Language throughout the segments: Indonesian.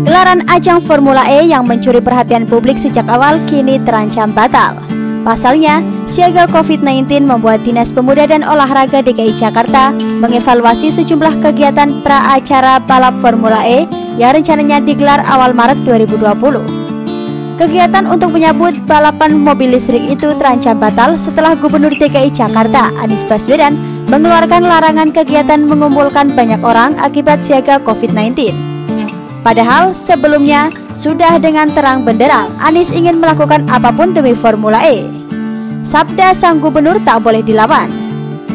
Gelaran ajang Formula E yang mencuri perhatian publik sejak awal kini terancam batal. Pasalnya, siaga COVID-19 membuat Dinas Pemuda dan Olahraga DKI Jakarta mengevaluasi sejumlah kegiatan pra-acara balap Formula E yang rencananya digelar awal Maret 2020. Kegiatan untuk menyambut balapan mobil listrik itu terancam batal setelah Gubernur DKI Jakarta, Anies Baswedan, mengeluarkan larangan kegiatan mengumpulkan banyak orang akibat siaga COVID-19. Padahal sebelumnya sudah dengan terang benderang Anies ingin melakukan apapun demi Formula E. Sabda sang gubernur tak boleh dilawan.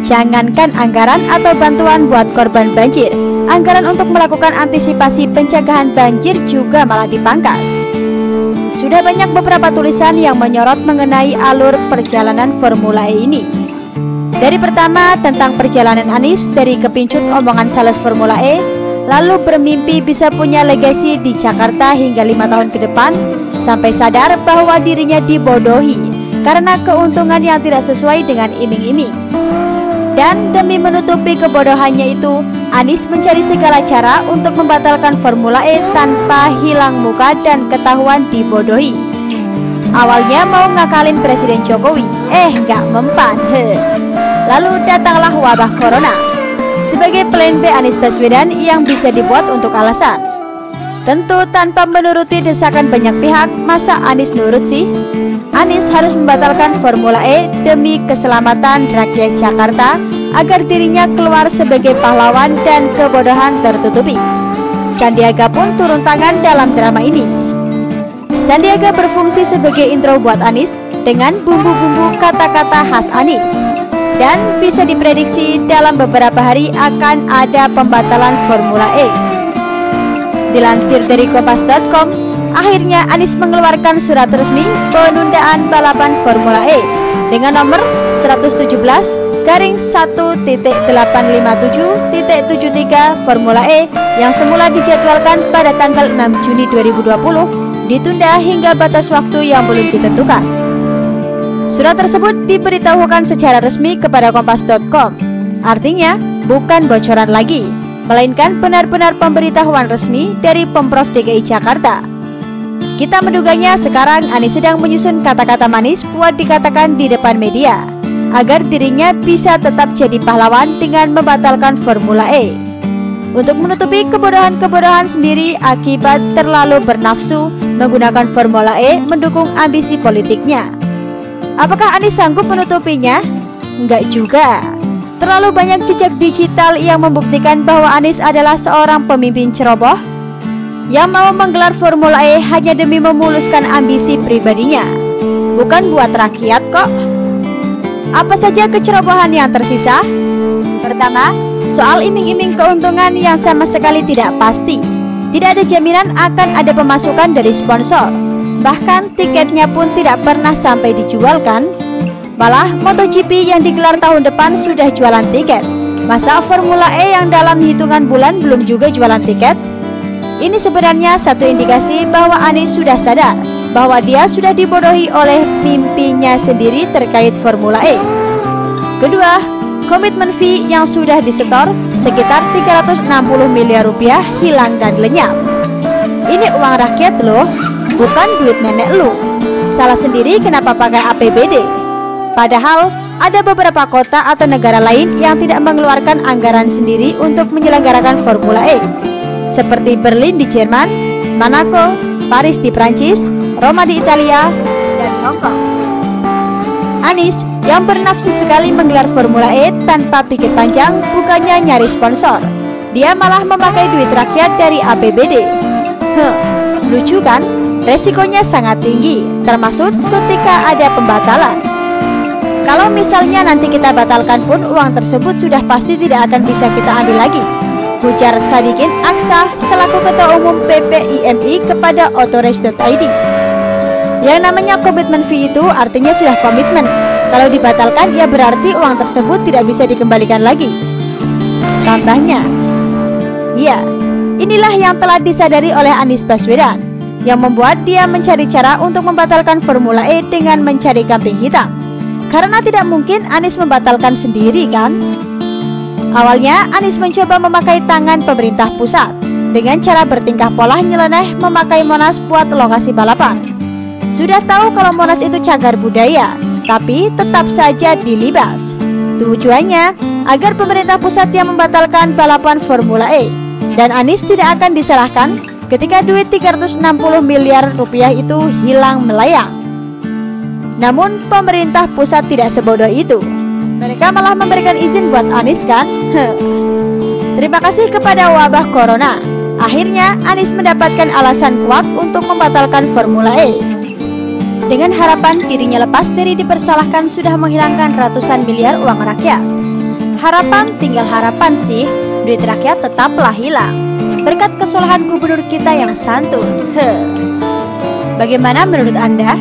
Jangankan anggaran atau bantuan buat korban banjir, anggaran untuk melakukan antisipasi pencegahan banjir juga malah dipangkas. Sudah banyak beberapa tulisan yang menyorot mengenai alur perjalanan Formula E ini. Dari pertama tentang perjalanan Anies dari kepincut omongan sales Formula E, lalu bermimpi bisa punya legasi di Jakarta hingga 5 tahun ke depan, sampai sadar bahwa dirinya dibodohi karena keuntungan yang tidak sesuai dengan iming-iming. Dan demi menutupi kebodohannya itu, Anies mencari segala cara untuk membatalkan Formula E tanpa hilang muka dan ketahuan dibodohi. Awalnya mau ngakalin Presiden Jokowi, nggak mempan. Lalu datanglah wabah Corona sebagai plan B Anies Baswedan yang bisa dibuat untuk alasan. Tentu tanpa menuruti desakan banyak pihak, masa Anies nurut sih? Anies harus membatalkan Formula E demi keselamatan rakyat Jakarta agar dirinya keluar sebagai pahlawan dan kebodohan tertutupi. Sandiaga pun turun tangan dalam drama ini. Sandiaga berfungsi sebagai intro buat Anies dengan bumbu-bumbu kata-kata khas Anies. Dan bisa diprediksi dalam beberapa hari akan ada pembatalan Formula E. Dilansir dari Kompas.com, akhirnya Anies mengeluarkan surat resmi penundaan balapan Formula E dengan nomor 117/1.857.73 Formula E yang semula dijadwalkan pada tanggal 6 Juni 2020 ditunda hingga batas waktu yang belum ditentukan. Surat tersebut diberitahukan secara resmi kepada Kompas.com. Artinya, bukan bocoran lagi, melainkan benar-benar pemberitahuan resmi dari Pemprov DKI Jakarta. Kita menduganya sekarang Anies sedang menyusun kata-kata manis buat dikatakan di depan media, agar dirinya bisa tetap jadi pahlawan dengan membatalkan Formula E. Untuk menutupi kebodohan-kebodohan sendiri akibat terlalu bernafsu menggunakan Formula E mendukung ambisi politiknya. Apakah Anies sanggup menutupinya? Enggak juga. Terlalu banyak jejak digital yang membuktikan bahwa Anies adalah seorang pemimpin ceroboh yang mau menggelar Formula E hanya demi memuluskan ambisi pribadinya, bukan buat rakyat kok. Apa saja kecerobohan yang tersisa? Pertama, soal iming-iming keuntungan yang sama sekali tidak pasti. Tidak ada jaminan akan ada pemasukan dari sponsor. Bahkan tiketnya pun tidak pernah sampai dijualkan. Malah MotoGP yang digelar tahun depan sudah jualan tiket. Masa Formula E yang dalam hitungan bulan belum juga jualan tiket? Ini sebenarnya satu indikasi bahwa Anies sudah sadar bahwa dia sudah dibodohi oleh mimpinya sendiri terkait Formula E. Kedua, komitmen fee yang sudah disetor sekitar 360 miliar rupiah hilang dan lenyap. Ini uang rakyat loh, bukan duit nenek lu. Salah sendiri kenapa pakai APBD. Padahal ada beberapa kota atau negara lain yang tidak mengeluarkan anggaran sendiri untuk menyelenggarakan Formula E, seperti Berlin di Jerman, Monaco, Paris di Prancis, Roma di Italia, dan Hong Kong. Anies yang bernafsu sekali menggelar Formula E tanpa pikir panjang bukannya nyari sponsor, dia malah memakai duit rakyat dari APBD. Lucu kan? Resikonya sangat tinggi, termasuk ketika ada pembatalan. Kalau misalnya nanti kita batalkan pun uang tersebut sudah pasti tidak akan bisa kita ambil lagi, ujar Sadikin Aksa selaku Ketua Umum PPIMI kepada Autorace.id. Yang namanya komitmen fee itu artinya sudah komitmen. Kalau dibatalkan ya berarti uang tersebut tidak bisa dikembalikan lagi. Tambahnya, ya, inilah yang telah disadari oleh Anies Baswedan, yang membuat dia mencari cara untuk membatalkan Formula E dengan mencari kambing hitam. Karena tidak mungkin Anies membatalkan sendiri kan? Awalnya, Anies mencoba memakai tangan pemerintah pusat dengan cara bertingkah pola nyeleneh memakai Monas buat lokasi balapan. Sudah tahu kalau Monas itu cagar budaya, tapi tetap saja dilibas. Tujuannya agar pemerintah pusat yang membatalkan balapan Formula E dan Anies tidak akan disalahkan ketika duit 360 miliar rupiah itu hilang melayang. Namun pemerintah pusat tidak sebodoh itu. Mereka malah memberikan izin buat Anies kan? Terima kasih kepada wabah corona. Akhirnya Anies mendapatkan alasan kuat untuk membatalkan Formula E. Dengan harapan dirinya lepas dari dipersalahkan sudah menghilangkan ratusan miliar uang rakyat. Harapan tinggal harapan sih, duit rakyat tetaplah hilang berkat kesalahan gubernur kita yang santun. Bagaimana menurut Anda?